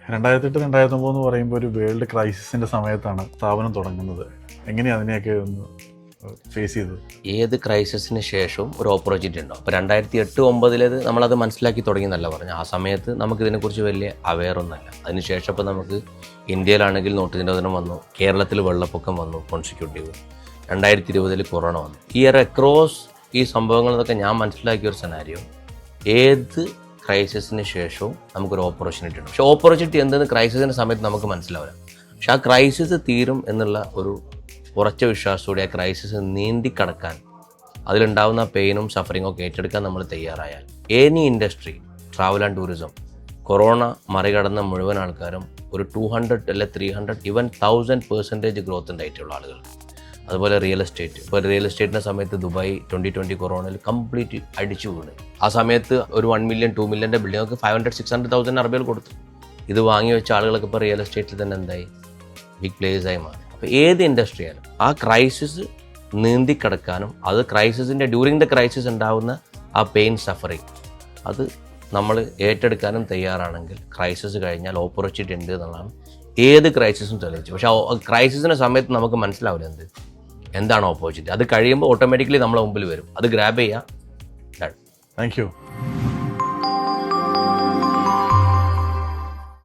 2008 2009 എന്ന് പറയുമ്പോൾ ഒരു വേൾഡ് ക്രൈസിസിൻ്റെ സമയത്താണ് സ്ഥാപനം തുടങ്ങുന്നത്. എങ്ങനെയാണ് അതിനെയൊക്കെ ഒന്ന് ഫേസ് ചെയ്തത്? ഏത് ക്രൈസിസിന് ശേഷവും ഒരു ഓപ്പർച്യൂണിറ്റി ഉണ്ടാവും. അപ്പോൾ 2008-2009 നമ്മളത് മനസ്സിലാക്കി തുടങ്ങിയെന്നല്ല പറഞ്ഞു. ആ സമയത്ത് നമുക്കിതിനെക്കുറിച്ച് വലിയ അവെയർ ഒന്നല്ല. അതിനുശേഷം ഇപ്പോൾ നമുക്ക് ഇന്ത്യയിലാണെങ്കിൽ നോട്ട് നിരോധനം വന്നു, കേരളത്തിൽ വെള്ളപ്പൊക്കം വന്നു കോൺസിക്യൂട്ടീവ്, 2020 കൊറോണ വന്നു. ഇയർ അക്രോസ് ഈ സംഭവങ്ങളൊക്കെ ഞാൻ മനസ്സിലാക്കിയ ഒരു സെനാരിയോ, ഏത് ക്രൈസിസിന് ശേഷവും നമുക്കൊരു ഓപ്പർച്യൂണിറ്റി ഉണ്ട്. പക്ഷേ ഓപ്പർച്യൂണിറ്റി എന്തെന്ന് ക്രൈസിസിൻ്റെ സമയത്ത് നമുക്ക് മനസ്സിലാവില്ല. പക്ഷെ ആ ക്രൈസിസ് തീരും എന്നുള്ള ഒരു ഉറച്ച വിശ്വാസത്തോടെ ആ ക്രൈസിസ് നീന്തിക്കടക്കാൻ, അതിലുണ്ടാകുന്ന പെയിനും സഫറിങ്ങും ഒക്കെ ഏറ്റെടുക്കാൻ നമ്മൾ തയ്യാറായാൽ any industry, travel and tourism, corona മറികടന്ന മുഴുവൻ ആൾക്കാരും ഒരു 200 അല്ലെ 300 ഈവൻ 1000% ഗ്രോത്ത് ഉണ്ടായിട്ടുള്ള ആളുകൾ. അതുപോലെ റിയൽ എസ്റ്റേറ്റ്, ഇപ്പോൾ റിയൽ എസ്റ്റേറ്റിൻ്റെ സമയത്ത് ദുബായ് 2020 കൊറോണയിൽ കംപ്ലീറ്റ് അടിച്ചു വീണ്. ആ സമയത്ത് ഒരു 1 million 2 million ബിൽഡിങ്ങൊക്കെ 500,000-600,000 അറബികൾ കൊടുത്തു. ഇത് വാങ്ങി വെച്ച ആളുകളൊക്കെ ഇപ്പോൾ റിയൽ എസ്റ്റേറ്റിൽ തന്നെ എന്തായി, ബിഗ് പ്ലേയേഴ്സായി മാറി. അപ്പോൾ ഏത് ഇൻഡസ്ട്രി ആയാലും ആ ക്രൈസിസ് നീന്തിക്കിടക്കാനും, അത് ക്രൈസിസിൻ്റെ ഡ്യൂറിങ് ദ ക്രൈസിസ് ഉണ്ടാകുന്ന ആ പെയിൻ സഫറിങ് അത് നമ്മൾ ഏറ്റെടുക്കാനും തയ്യാറാണെങ്കിൽ ക്രൈസിസ് കഴിഞ്ഞാൽ ഓപ്പർച്യൂണിറ്റി ഉണ്ട് എന്നുള്ളതാണ് ഏത് ക്രൈസിസും തെളിയിച്ചു. പക്ഷേ ആ ക്രൈസിസിൻ്റെ സമയത്ത് നമുക്ക് മനസ്സിലാവില്ല എന്താണ് ഓപ്പർച്യൂണിറ്റി. അത് കഴിയുമ്പോൾ ഓട്ടോമാറ്റിക്കലി നമ്മളെ മുമ്പിൽ വരും, അത് ഗ്രാബ് ചെയ്യുക. Thank you.